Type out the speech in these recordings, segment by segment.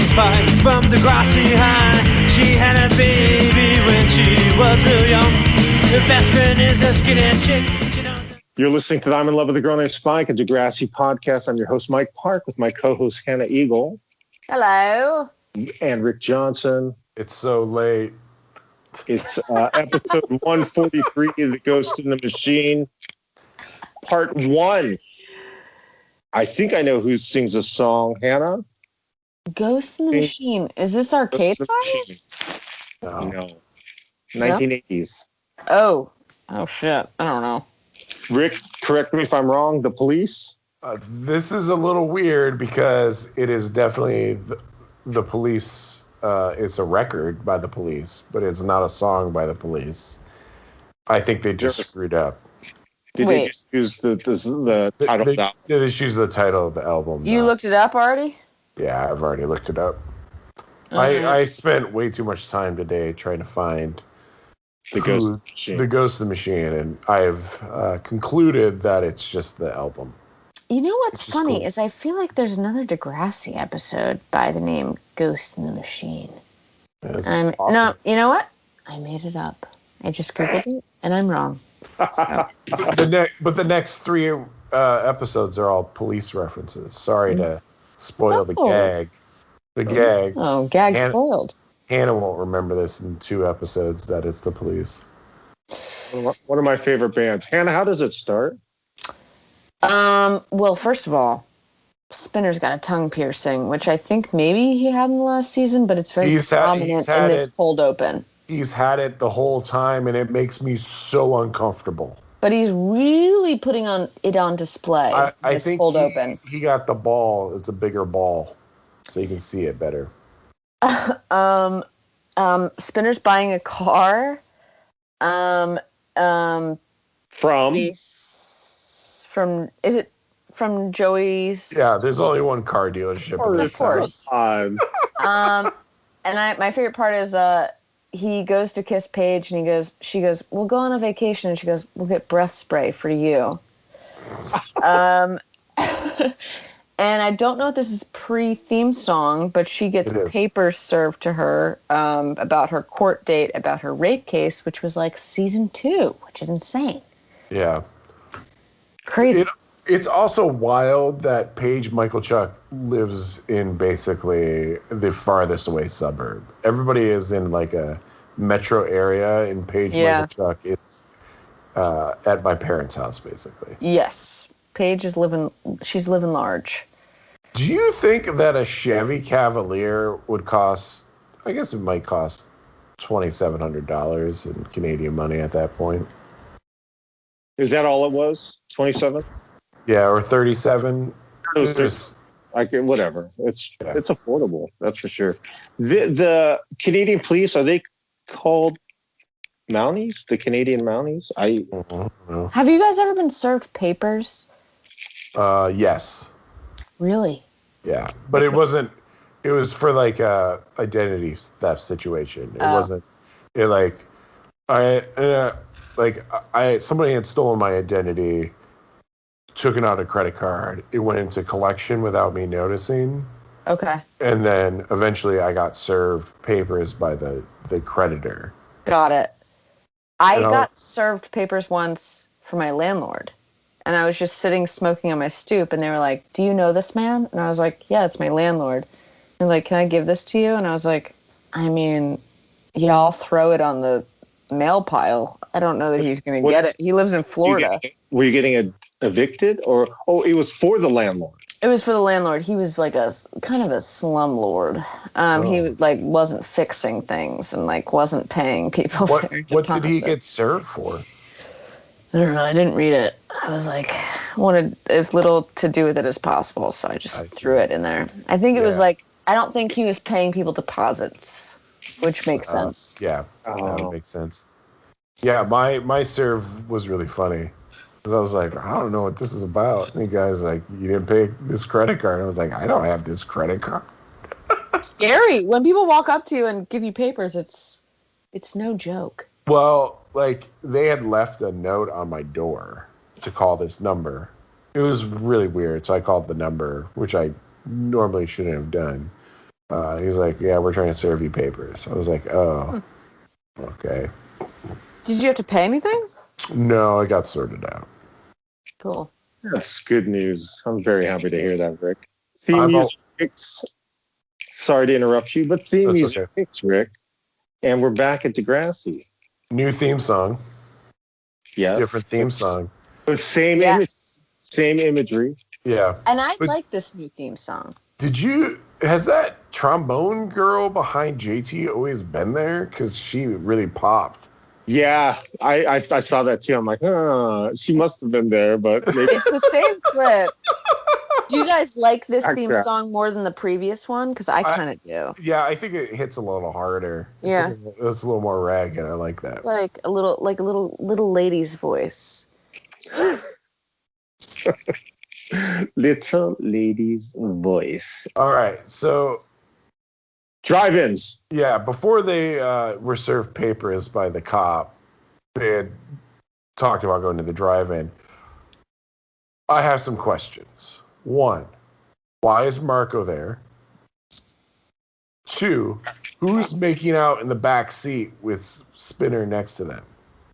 spike from Degrassi High. She had a baby when she was real young. Her best friend is a skinny chick. She knows it. You're listening to the I'm in Love with a Girl Named Spike, a Degrassi podcast. I'm your host, Mike Park, with my co-host, Hannah Eagle. Hello. And Rick Johnson. It's so late. It's episode 143, The Ghost in the Machine, part 1. I think I know who sings a song. Hannah? Ghost in the Machine. Is this Arcade Fire? No. 1980s. Oh shit. I don't know. Rick, correct me if I'm wrong. The Police? This is a little weird because it is definitely the Police. It's a record by the Police, but it's not a song by the Police. I think they just screwed up. Did they just use the title of the album? They just use the title of the album. You looked it up already? Yeah, I've already looked it up. I spent way too much time today trying to find the Ghost of the Machine. The Ghost of the Machine, and I've concluded that it's just the album. You know what's funny is I feel like there's another Degrassi episode by the name Ghost in the Machine. Yeah, no, you know what? I made it up. I just Googled it, and I'm wrong. So. But the next 3 episodes are all police references. Sorry to spoil the gag. The gag. Oh, gag spoiled. Hannah won't remember this in 2 episodes that it's the Police. One of my favorite bands. Hannah, how does it start? Well, first of all, Spinner's got a tongue piercing, which I think maybe he had in the last season, but it's very prominent in this cold open. He's had it the whole time, and it makes me so uncomfortable. But he's really putting it on display. I think cold open. He got the ball. It's a bigger ball, so you can see it better. Spinner's buying a car. Is it from Joey's? Yeah, there's only one car dealership. Of course. And my favorite part is he goes to kiss Paige and she goes, we'll go on a vacation, and she goes, we'll get breath spray for you. And I don't know if this is pre-theme song, but she gets papers served to her about her court date, about her rape case, which was like season 2, which is insane. Yeah. Crazy. It's also wild that Paige Michaelchuk lives in basically the farthest away suburb. Everybody is in like a metro area, and Paige Michaelchuk is at my parents' house, basically. Yes. Paige is she's living large. Do you think that a Chevy Cavalier would cost, I guess it might cost $2,700 in Canadian money at that point? Is that all it was? 27? Yeah, or 37. Whatever. It's affordable. That's for sure. The Canadian Police, are they called Mounties? The Canadian Mounties? I don't know. Have you guys ever been served papers? Yes. Really? Yeah, but it wasn't. It was for like a identity theft situation. It wasn't. It somebody had stolen my identity, took it on a credit card. It went into collection without me noticing. Okay. And then eventually I got served papers by the creditor. Got it. I got served papers once for my landlord. And I was just sitting smoking on my stoop, and they were like, do you know this man? And I was like, yeah, it's my landlord. And they're like, can I give this to you? And I was like, I mean, yeah, I'll throw it on the mail pile. I don't know that he's going to get it. He lives in Florida. Were you getting evicted? Or it was for the landlord? It was for the landlord. He was like a kind of a slumlord. He wasn't fixing things and wasn't paying people. What did he get served for? I don't know. I didn't read it. I was like, wanted as little to do with it as possible, so I just threw it in there. I think it was I don't think he was paying people deposits, which makes sense. Yeah, that would make sense. Yeah, my serve was really funny. Because I was like, I don't know what this is about. And the guy's like, you didn't pay this credit card. And I was like, I don't have this credit card. Scary. When people walk up to you and give you papers, it's no joke. Well, they had left a note on my door to call this number. It was really weird. So I called the number, which I normally shouldn't have done. He's like, yeah, we're trying to serve you papers. I was like, oh, okay. Did you have to pay anything? No, I got sorted out. Cool. That's good news. I'm very happy to hear that, Rick. Theme I'm music picks. Sorry to interrupt you, but theme That's music okay. picks, Rick. And we're back at Degrassi. New theme song. Yes. Different theme song. But same Yes. image, same imagery. Yeah. And I But like this new theme song. has that trombone girl behind JT always been there? Because she really popped. Yeah, I saw that too. I'm like, she must have been there, but maybe. It's the same clip. Do you guys like this theme Extra. song more than the previous one? Because I kind of do. Yeah, I think it hits a little harder. Yeah. It's a little more ragged. I like that. Like a little lady's voice. Little lady's voice. All right, so Drive-ins. yeah, before they were served papers by the cop, they had talked about going to the drive-in. I have some questions. 1, why is Marco there? 2, who's making out in the back seat with Spinner next to them?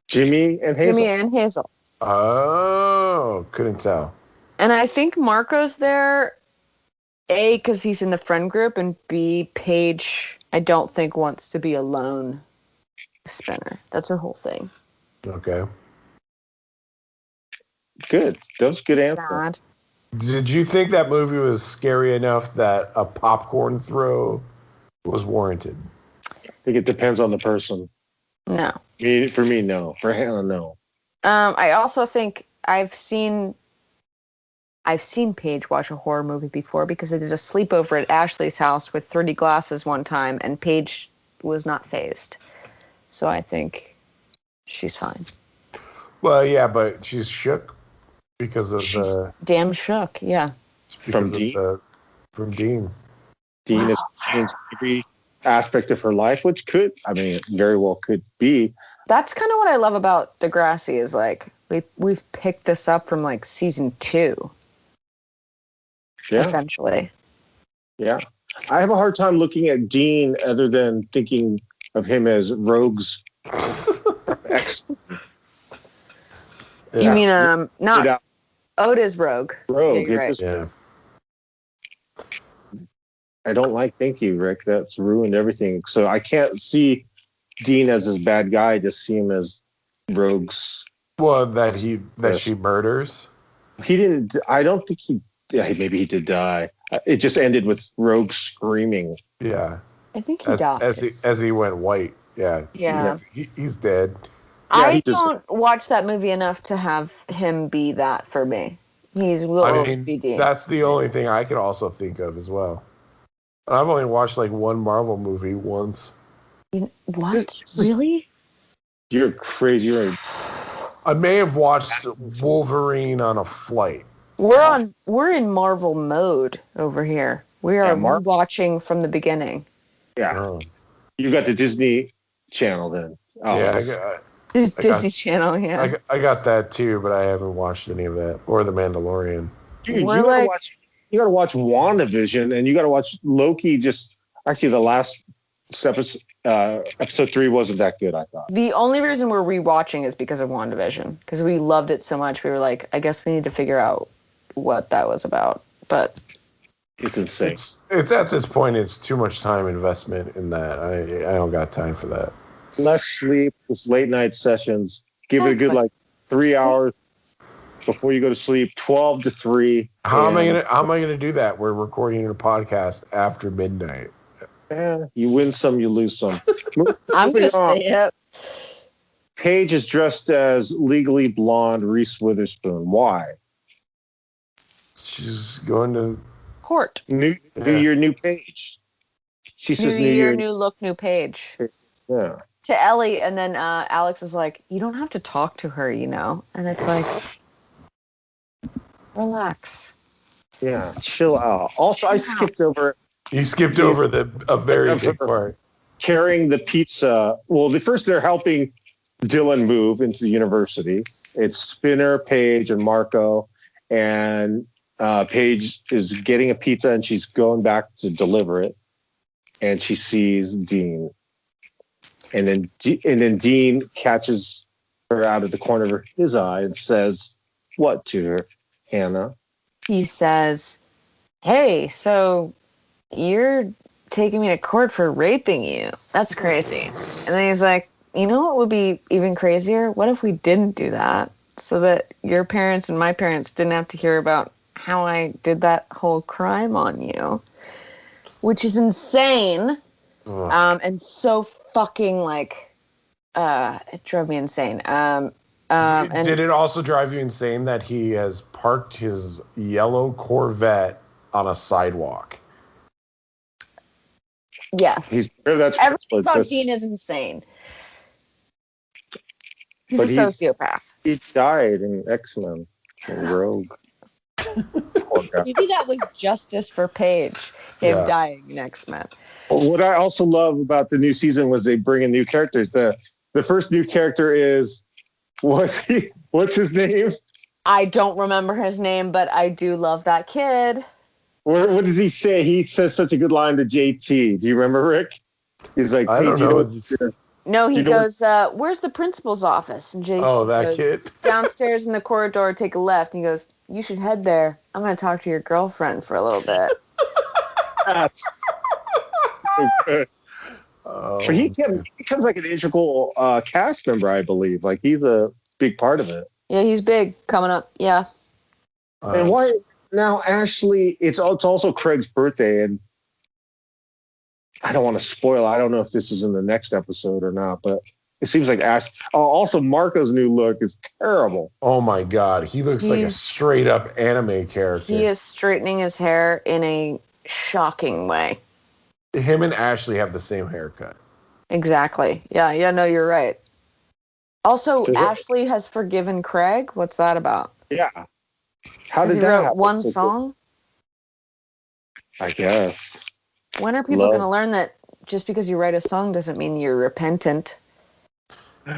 Jimmy and Hazel. Jimmy and Hazel. Oh, couldn't tell. And I think Marco's there, A, because he's in the friend group, and B, Paige, I don't think wants to be alone with Spinner. That's her whole thing. Okay. Good. That was a good answer. Sad. Did you think that movie was scary enough that a popcorn throw was warranted? I think it depends on the person. No. For me, no. For Hannah, no. I also think I've seen Paige watch a horror movie before because I did a sleepover at Ashley's house with 30 glasses one time, and Paige was not fazed. So I think she's fine. Well, yeah, but she's shook because of She's damn shook, yeah. From Dean. From Dean. Dean has changed every aspect of her life, which could, it very well could be. That's kind of what I love about Degrassi is like we've picked this up from like season 2. Yeah. Essentially. Yeah. I have a hard time looking at Dean other than thinking of him as Rogue's ex. You mean not Oda's Rogue. Rogue. Yeah, right. Yeah. I don't like, thank you, Rick. That's ruined everything. So I can't see Dean as his bad guy. I just see him as Rogue's. Well, that she murders. He didn't. I don't think he. Yeah, maybe he did die. It just ended with Rogue screaming. Yeah. I think he dies. As he went white. Yeah. Yeah. He's dead. I don't watch that movie enough to have him be that for me. Will always be Dean. That's the only thing I can also think of as well. I've only watched like one Marvel movie once. What? Really? You're crazy. I may have watched Wolverine on a flight. We're in Marvel mode over here. We are watching from the beginning. Yeah. Oh. You got the Disney Channel then. Oh, Yeah, Disney Channel, yeah. I got that too, but I haven't watched any of that or The Mandalorian. Dude, you gotta watch WandaVision, and you gotta watch Loki. Actually, the last episode 3 wasn't that good, I thought. The only reason we're rewatching is because of WandaVision, because we loved it so much. We were like, I guess we need to figure out what that was about. But it's insane. It's at this point, it's too much time investment in that. I don't got time for that. Less sleep, this late night sessions. Give it a good 3 hours before you go to sleep. 12 to 3. How am I gonna do that? We're recording a podcast after midnight. You win some, you lose some. I'm gonna stay up. Paige is dressed as Legally Blonde Reese Witherspoon. Why? She's going to court. New year, new Paige. She says new year, new look, new Paige. Yeah. To Ellie, and then Alex is like, you don't have to talk to her, and it's like, relax. Yeah, chill out. Also, I skipped over. You skipped over a very big part. Carrying the pizza. Well, first they're helping Dylan move into the university. It's Spinner, Paige, and Marco, and Paige is getting a pizza, and she's going back to deliver it. and she sees Dean. And then Dean catches her out of the corner of his eye and says, what to her, Hannah? He says, hey, so you're taking me to court for raping you. That's crazy. And then he's like, you know what would be even crazier? What if we didn't do that so that your parents and my parents didn't have to hear about how I did that whole crime on you? Which is insane. And so fucking it drove me insane. Did it also drive you insane that he has parked his yellow Corvette on a sidewalk? Yes. Everything about Dean is insane. He's a sociopath. He died in X-Men, in Rogue. Maybe that was justice for Paige, him dying in X-Men. What I also love about the new season was they bring in new characters. The first new character is, what's his name? I don't remember his name, but I do love that kid. What does he say? He says such a good line to JT. Do you remember, Rick? He's like, I don't know. No, he goes, where's the principal's office? And JT goes, kid. downstairs in the corridor, take a left. And he goes, you should head there. I'm going to talk to your girlfriend for a little bit. That's so good. But he becomes like an integral cast member, I believe. Like, he's a big part of it. Yeah, he's big coming up. Yeah. And why now, Ashley? It's also Craig's birthday, and I don't want to spoil. I don't know if this is in the next episode or not, but it seems like Ash. Oh, also Marco's new look is terrible. Oh my God, he looks like a straight up anime character. He is straightening his hair in a shocking way. Him and Ashley have the same haircut. Exactly. Yeah. No, you're right. Also, Ashley has forgiven Craig. What's that about? Yeah. How did he that wrote happen? one song? I guess. When are people going to learn that just because you write a song doesn't mean you're repentant?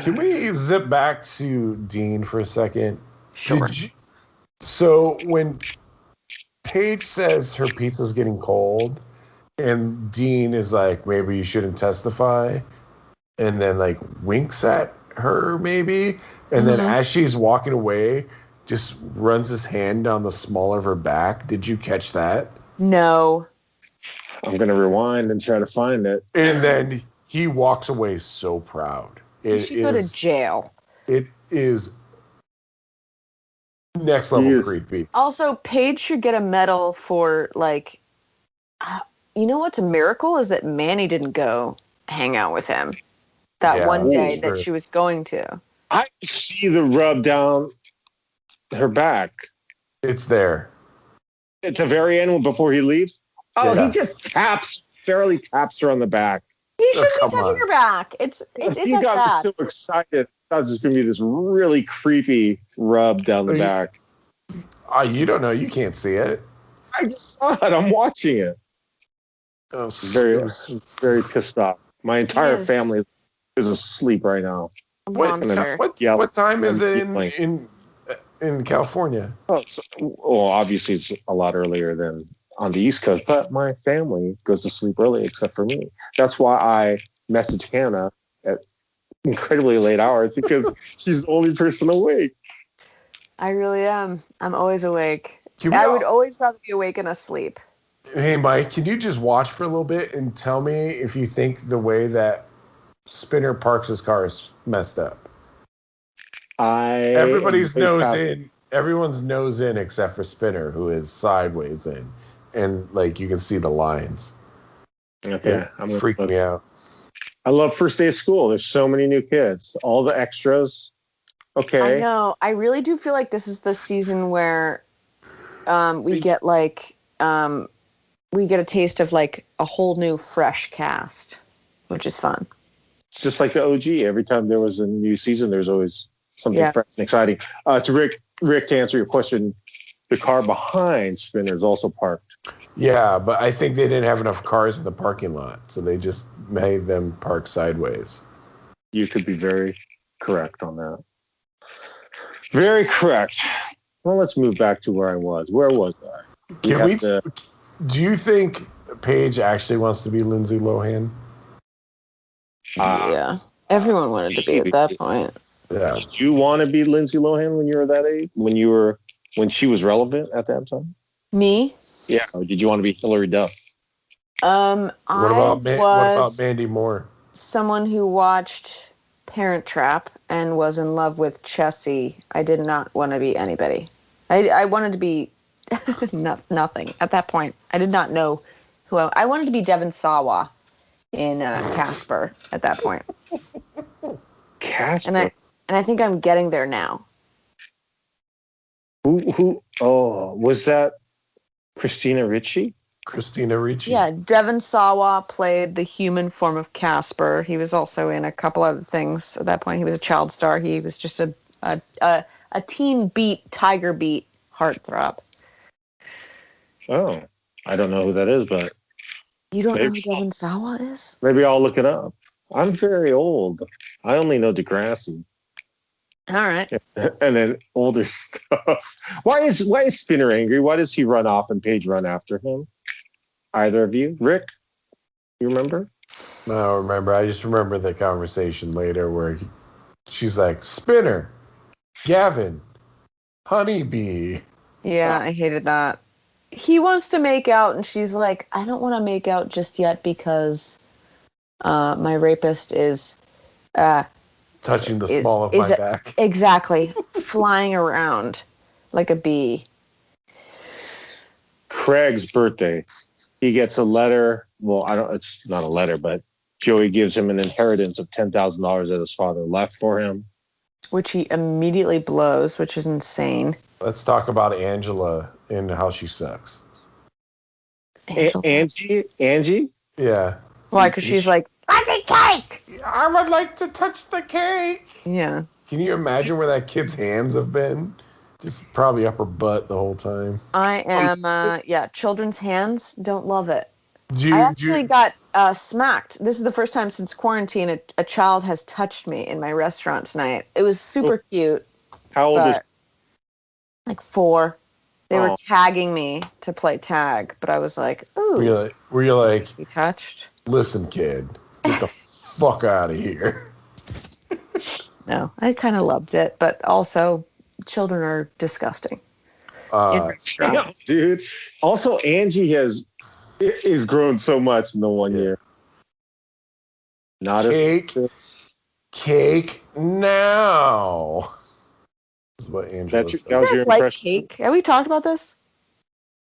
Can we zip back to Dean for a second? Sure. So when Paige says her pizza's getting cold, and Dean is like, maybe you shouldn't testify, and then like winks at her maybe, and then as she's walking away, just runs his hand down the small of her back. Did you catch that? No. I'm going to rewind and try to find it. And then he walks away so proud. He should go to jail. It is next level creepy. Also, Paige should get a medal for, like, you know what's a miracle is that Manny didn't go hang out with him that one day that she was going to. I see the rub down her back. It's there. At the very end before he leaves. Oh, he just fairly taps her on the back. He shouldn't be touching her back. It's he got so excited. I thought it was going to be this really creepy rub down the back. You don't know. You can't see it. I just saw it. I'm watching it. Oh, very pissed off. My entire family is asleep right now. What time is it in California? Well, obviously it's a lot earlier than on the East Coast, but my family goes to sleep early except for me. That's why I message Hannah at incredibly late hours, because she's the only person awake. I really am. I'm always awake. I would always rather be awake and asleep. Hey, Mike, can you just watch for a little bit and tell me if you think the way that Spinner parks his car is messed up? Everyone's nose in except for Spinner, who is sideways in. And, like, you can see the lines. Okay. I'm freaking me out. I love first day of school. There's so many new kids. All the extras. Okay. I know. I really do feel like this is the season where we get a taste of, like, a whole new fresh cast, which is fun. It's just like the OG. Every time there was a new season, there's always something fresh and exciting. To Rick, to answer your question, the car behind Spinner is also parked. Yeah, but I think they didn't have enough cars in the parking lot, so they just made them park sideways. You could be very correct on that. Very correct. Well, let's move back to where I was. Where was I? Do you think Paige actually wants to be Lindsay Lohan? Yeah. Everyone wanted to be at that point. Yeah. Did you want to be Lindsay Lohan when you were that age? When she was relevant at that time? Me? Yeah. Or did you want to be Hillary Duff? What about Mandy Moore? Someone who watched Parent Trap and was in love with Chessie. I did not want to be anybody. I wanted to be nothing at that point. I did not know who I wanted to be Devon Sawa in Casper at that point. Casper. And I think I'm getting there now. Who? Oh, was that Christina Ricci? Christina Ricci. Yeah, Devon Sawa played the human form of Casper. He was also in a couple other things. At that point, he was a child star. He was just a teen beat, tiger beat heartthrob. Oh, I don't know who that is, but You don't know who Devon Sawa is? maybe I'll look it up. I'm very old. I only know Degrassi. All right. And then older stuff. Why is Spinner angry? Why does he run off and Paige run after him? Either of you? Rick? You remember? I don't remember. I just remember the conversation later where she's like, Spinner, Gavin, Honeybee. Yeah, I hated that. He wants to make out, and she's like, I don't want to make out just yet because my rapist is... touching the small of my back. Exactly. Flying around like a bee. Craig's birthday. He gets a letter. Well, it's not a letter, but Joey gives him an inheritance of $10,000 that his father left for him. Which he immediately blows, which is insane. Let's talk about Angela and how she sucks. Angie? Yeah. Why? Because she's like, I take cake! I would like to touch the cake. Yeah. Can you imagine where that kid's hands have been? Just probably up her butt the whole time. I am, children's hands don't love it. I actually got smacked. This is the first time since quarantine a child has touched me in my restaurant tonight. It was super cute. How old is? Like 4. They were tagging me to play tag, but I was like, ooh. Were you like, be touched? Listen, kid, get the fuck out of here. No, I kind of loved it, but also children are disgusting. Yeah, dude. Also, Angie is grown so much in the 1 year. Not cake now. This is what Angela said. That was your like impression. cake? Have we talked about this?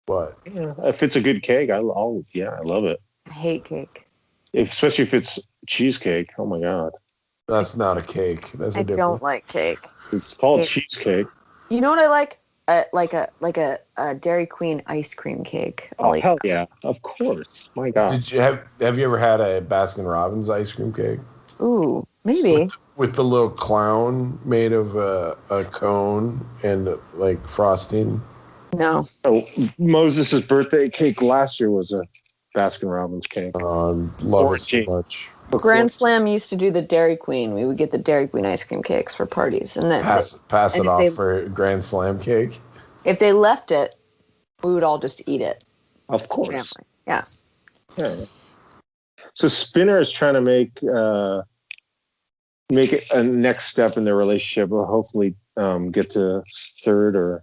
What? Yeah, if it's a good cake, I love it. I hate cake. Especially if it's cheesecake. Oh my god. That's not a cake. That's I don't like cake. It's called cheesecake. You know what I like? Like a Dairy Queen ice cream cake. Oh hell yeah! Of course. My god. Did you have you ever had a Baskin Robbins ice cream cake? Ooh, maybe. With the little clown made of a cone and like frosting. No. Oh, Moses' birthday cake last year was a Baskin Robbins cake. Love it so much. Grand Slam used to do the Dairy Queen. We would get the Dairy Queen ice cream cakes for parties, and then pass it off for Grand Slam cake. If they left it, we would all just eat it. Of course. Family. Yeah. So Spinner is trying to make it a next step in their relationship, or hopefully get to third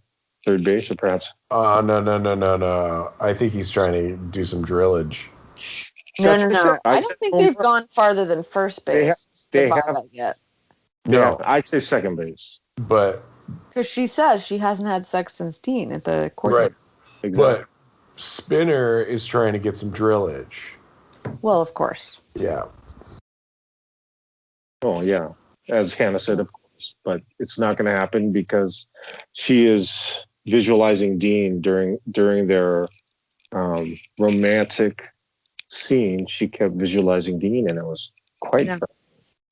base, or perhaps. No. I think he's trying to do some drillage. No. I don't think they've gone farther than first base. They haven't yet. No, I'd say second base. But because she says she hasn't had sex since Dean at the court. Right. Exactly. But Spinner is trying to get some drillage. Well, of course. Yeah. Oh yeah, as Hannah said, of course, but it's not going to happen because she is visualizing Dean during their romantic scene. She kept visualizing Dean, and it was quite.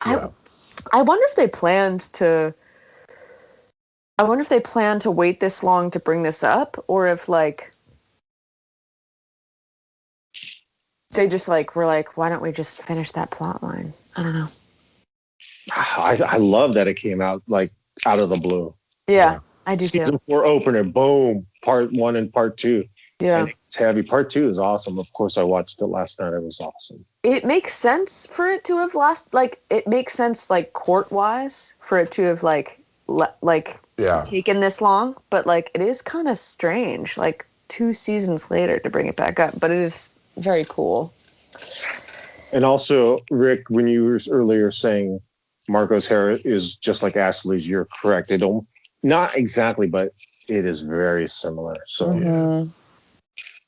Yeah. I wonder if they planned to. I wonder if they plan to wait this long to bring this up, or if like they just like were like, why don't we just finish that plot line? I don't know. I love that it came out like out of the blue. Yeah. I do Season too. 4 opener, boom, part 1 and part 2. Yeah. And it's heavy. Part 2 is awesome. Of course, I watched it last night. It was awesome. It makes sense for it to have it makes sense, like, court-wise, for it to have, taken this long. But, like, it is kind of strange, like, 2 seasons later to bring it back up. But it is very cool. And also, Rick, when you were earlier saying Marco's hair is just like Ashley's, you're correct. They don't, not exactly, but it is very similar. So,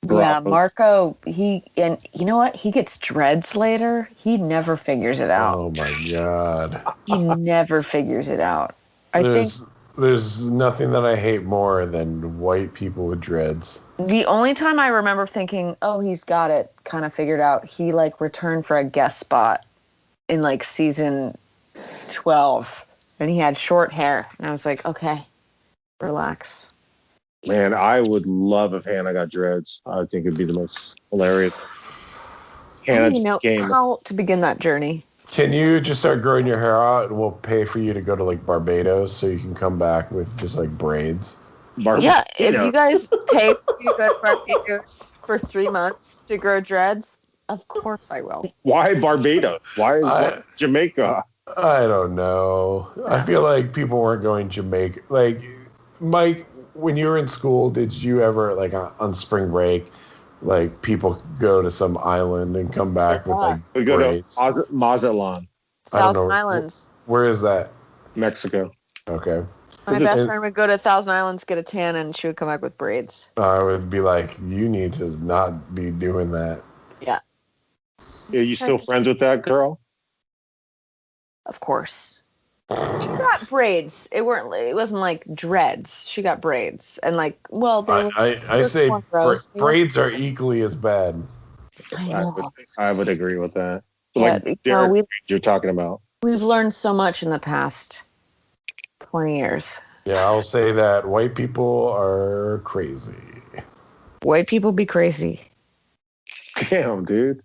Yeah, Marco, and you know what? He gets dreads later. He never figures it out. Oh my God. He never figures it out. There's nothing that I hate more than white people with dreads. The only time I remember thinking, oh, he's got it kind of figured out, he like returned for a guest spot in like season 12 and he had short hair. And I was like, okay, relax. Man, I would love if Hannah got dreads. I think it'd be the most hilarious. Hannah, I don't even know how to begin that journey. Can you just start growing your hair out and we'll pay for you to go to like Barbados so you can come back with just like braids? Yeah, if you guys pay for me to go to Barbados for 3 months to grow dreads, of course I will. Why Barbados? Why Jamaica? I don't know. I feel like people weren't going Jamaica. Like, Mike, when you were in school, did you ever, like, on spring break, like, people go to some island and come back with, like, we go braids? to Mazatlan. Thousand Islands. Where is that? Mexico. Okay. My best friend would go to Thousand Islands, get a tan, and she would come back with braids. I would be like, you need to not be doing that. Yeah. Are you still friends with that girl? Of course. She got braids. It wasn't like dreads. She got braids, and like, well, I say braids are equally as bad. I would agree with that. Yeah, like you're talking about. We've learned so much in the past 20 years. Yeah, I'll say that white people are crazy. White people be crazy. Damn, dude.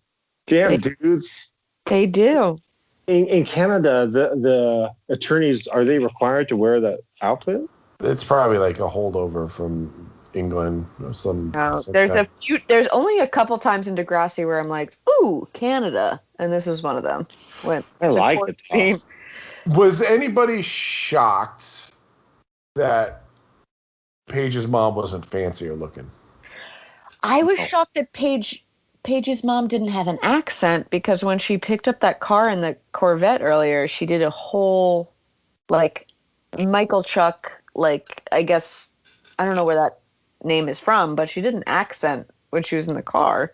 Dudes. They do. In Canada, the attorneys, are they required to wear that outfit? It's probably like a holdover from England or some. No, there's only a couple times in Degrassi where I'm like, ooh, Canada, and this was one of them. I like it. Was anybody shocked that Paige's mom wasn't fancier looking? I was shocked that Paige's mom didn't have an accent, because when she picked up that car in the Corvette earlier, she did a whole, like, Michael Chuck, like, I guess, I don't know where that name is from, but she did an accent when she was in the car.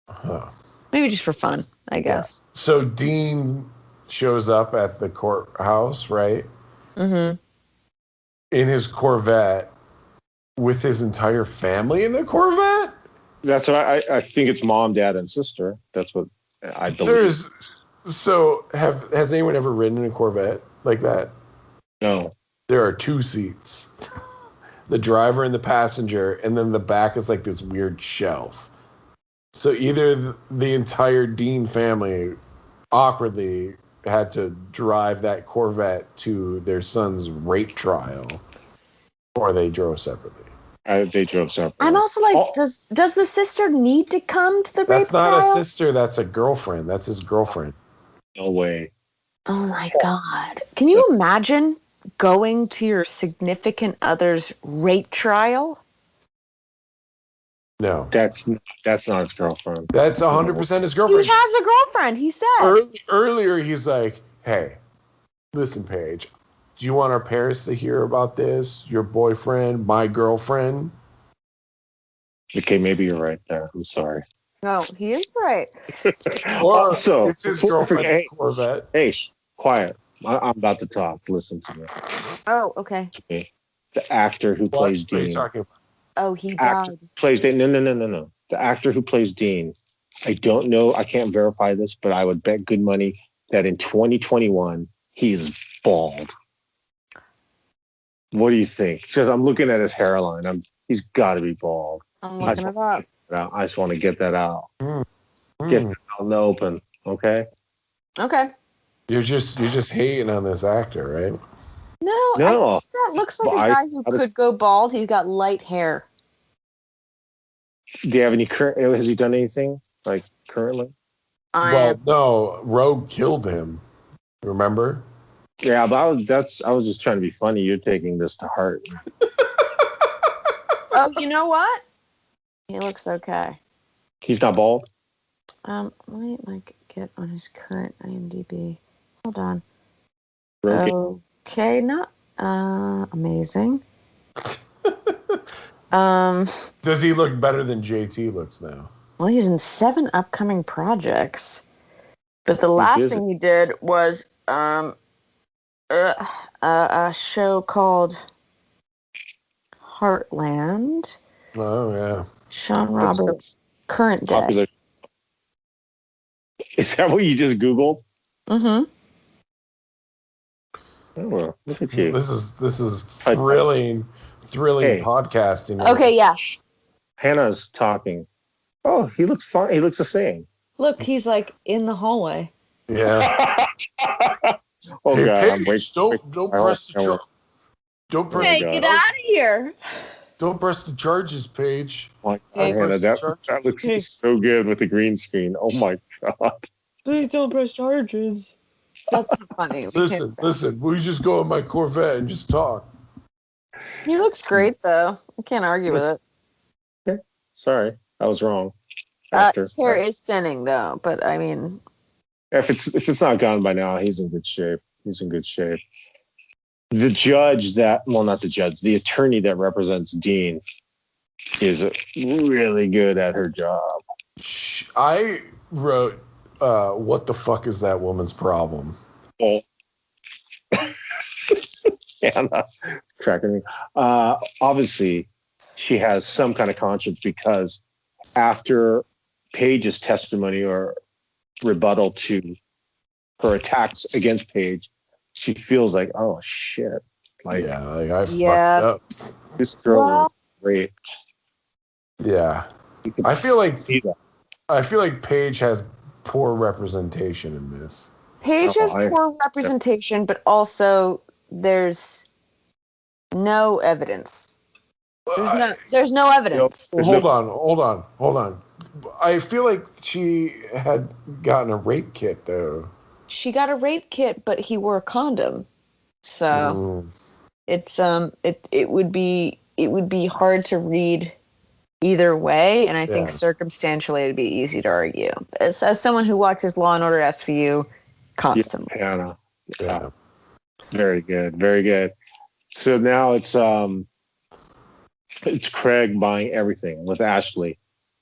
Huh. Maybe just for fun, I guess. Yeah. So Dean shows up at the courthouse, right? Mm-hmm. In his Corvette with his entire family in the Corvette? That's what I think. It's mom, dad, and sister. That's what I believe. Has anyone ever ridden in a Corvette like that? No. There are 2 seats. The driver and the passenger, and then the back is like this weird shelf. So either the entire Dean family awkwardly had to drive that Corvette to their son's rape trial, or they drove separately. They drove separately. I'm also like, does the sister need to come to the rape trial? That's not a sister. That's a girlfriend. That's his girlfriend. No way. Oh my God. Can you imagine going to your significant other's rape trial? No. That's not his girlfriend. That's 100% his girlfriend. He has a girlfriend, he said. Earlier, he's like, hey, listen, Paige. Do you want our parents to hear about this? Your boyfriend, my girlfriend? Okay, maybe you're right there. I'm sorry. No, he is right. Also, it's his girlfriend's Corvette. Hey, quiet. I'm about to talk. Listen to me. Oh, okay. The actor who plays Dean. What are you talking about? Oh, he died. Plays Dean. No. The actor who plays Dean. I don't know. I can't verify this, but I would bet good money that in 2021 he is bald. What do you think? Because I'm looking at his hairline. He's got to be bald. I'm looking it up. I just want to get that out. Get that out in the open. Okay. Okay. You're just hating on this actor, right? No. That looks like a guy who could go bald. He's got light hair. Do you have any current? Has he done anything like currently? Well, no, Rogue killed him. Remember? Yeah, but I was just trying to be funny. You're taking this to heart. Oh, you know what? He looks okay. He's not bald. Let me get on his current IMDb. Hold on. Broken. Okay, not amazing. Does he look better than JT looks now? Well, he's in 7 upcoming projects, but the last thing he did was a show called Heartland. Oh yeah. Sean Roberts, current day. Popular. Is that what you just Googled? Mm-hmm. Oh, well, look at you. This is thrilling podcasting. Okay, yeah. Hannah's talking. Oh, he looks fine. He looks the same. Look, he's like in the hallway. Yeah. Oh hey, God! Paige, don't press the charge. Don't press. Hey, get out of here! Don't press the charges, Paige. Hey, Hannah, that looks so good with the green screen. Oh my God! Please don't press charges. That's not funny. Listen. We just go in my Corvette and just talk. He looks great, though. I can't argue with it. Okay. Sorry, I was wrong. His hair is thinning, though. But I mean, if it's not gone by now, he's in good shape. He's in good shape. The judge not the judge, the attorney that represents Dean is really good at her job. I wrote, what the fuck is that woman's problem? Oh. Anna, cracking me. Obviously, she has some kind of conscience because after Paige's testimony or rebuttal to her attacks against Paige, she feels like, oh shit, I fucked up. This girl was raped. Yeah, I feel like Paige has poor representation in this. Paige has poor representation, but also there's no evidence. There's no evidence. Hold on. I feel like she had gotten a rape kit though. She got a rape kit, but he wore a condom. So it's it would be hard to read either way, and I think circumstantially it'd be easy to argue. As someone who watches Law and Order SVU constantly. Yeah. Very good. Very good. So now it's Craig buying everything with Ashley.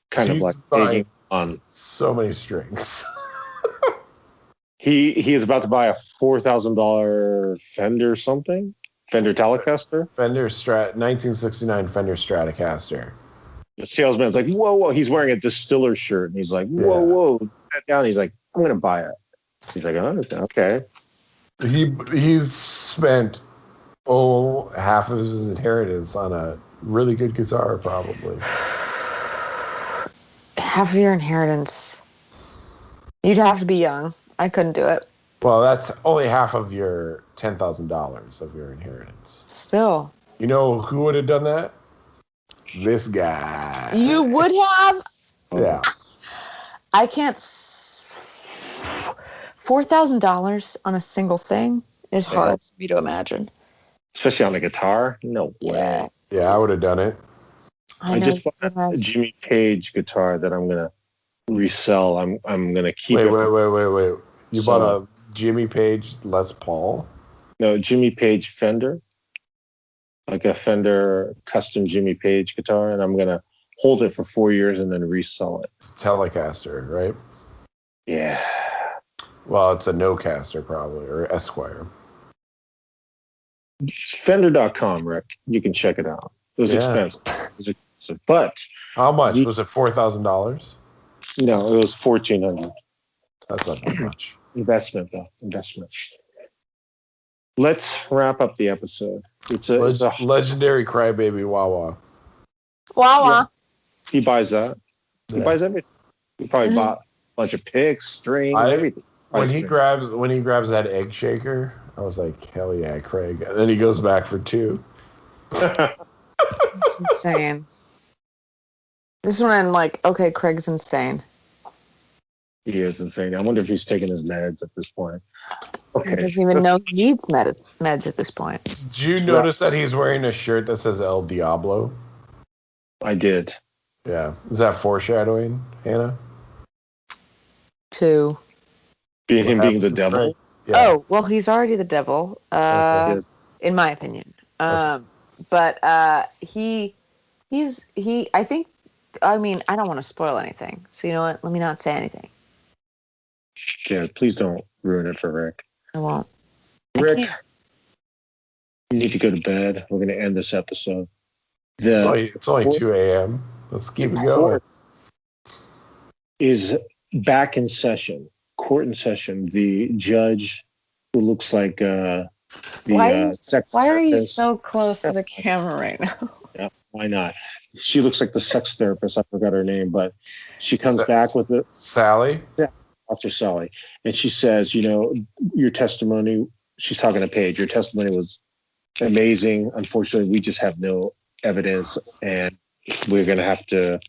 Kind of like taking on so many strings. He is about to buy a $4,000 Fender Telecaster. Fender 1969 Fender Stratocaster. The salesman's like, whoa. He's wearing a distiller shirt. And he's like, whoa. That down. He's like, I'm going to buy it. He's like, oh, okay. He's spent half of his inheritance on a really good guitar, probably. Half of your inheritance. You'd have to be young. I couldn't do it. Well, that's only half of your $10,000 of your inheritance. Still. You know who would have done that? This guy. You would have? Yeah. I can't. $4,000 on a single thing is hard for me to imagine. Especially on a guitar? No way. Yeah, I would have done it. I just bought a Jimmy Page guitar that I'm gonna resell. I'm gonna keep it. Wait. You bought a Jimmy Page Les Paul? No, Jimmy Page Fender. Like a Fender custom Jimmy Page guitar, and I'm gonna hold it for 4 years and then resell it. It's a Telecaster, right? Yeah. Well, it's a no-caster probably, or Esquire. Fender.com, Rick. You can check it out. It was expensive. But how much? Was it $4,000? No, it was $1,400. That's not that much. Investment. Let's wrap up the episode. It's a legendary crybaby Wawa. Wawa. Yeah. He buys that. He buys everything. He probably bought a bunch of picks, string, everything. When he grabs that egg shaker, I was like, hell yeah, Craig. And then he goes back for 2. That's insane. This one I'm like, okay, Craig's insane. He is insane. I wonder if he's taking his meds at this point. Okay. He doesn't even know he needs meds at this point. Did you notice that he's wearing a shirt that says El Diablo? I did. Yeah. Is that foreshadowing, Hannah? Two. Him being the devil? Yeah. Oh, well, he's already the devil, in my opinion. But I don't want to spoil anything. So you know what? Let me not say anything. Yeah, please don't ruin it for Rick. I won't. Rick, you need to go to bed. We're going to end this episode. It's only 2 a.m. Let's keep it going. Is back in session. Court in session. The judge, who looks like sex Why are you therapist. so close to the camera right now? Yeah, why not? She looks like the sex therapist. I forgot her name, but she comes back with it. Sally? Yeah, Dr. Sally. And she says, your testimony, she's talking to Paige, your testimony was amazing. Unfortunately, we just have no evidence, and we're going to have to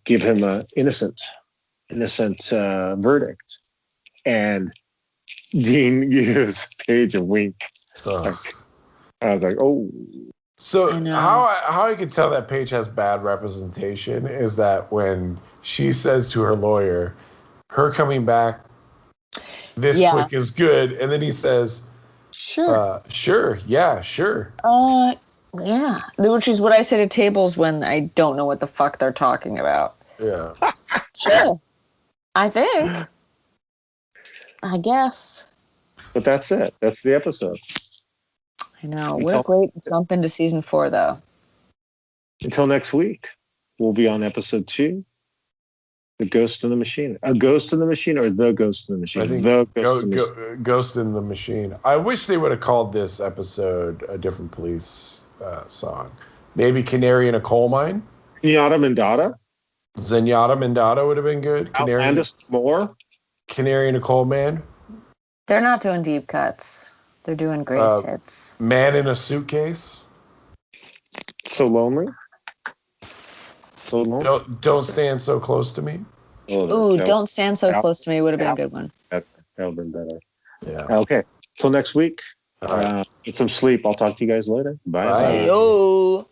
give him an innocent verdict. And Dean gives Paige a wink. I was like, oh. So how I can tell that Paige has bad representation is that when she says to her lawyer, her coming back this quick is good, and then he says, sure, yeah, sure. Yeah. Which is what I say to tables when I don't know what the fuck they're talking about. Yeah. Sure. I think. I guess. But that's it. That's the episode. I know. We're great to jump into season 4, though. Until next week, we'll be on episode 2. The Ghost in the Machine. A Ghost in the Machine or The Ghost in the Machine? I think Ghost in the Machine. I wish they would have called this episode a different police song. Maybe Canary in a Coal Mine? Zenyatta Mandata? Zenyatta Mandata would have been good. Outlandish Moore? Canary in a Coal Mine? They're not doing deep cuts. They're doing greatest hits. Man in a Suitcase? So lonely? Don't Stand So Close to Me? Don't Stand So Close to Me would have been a good one. That would have been better. Yeah. Okay. Till next week. Get some sleep. I'll talk to you guys later. Bye. Bye. Yo.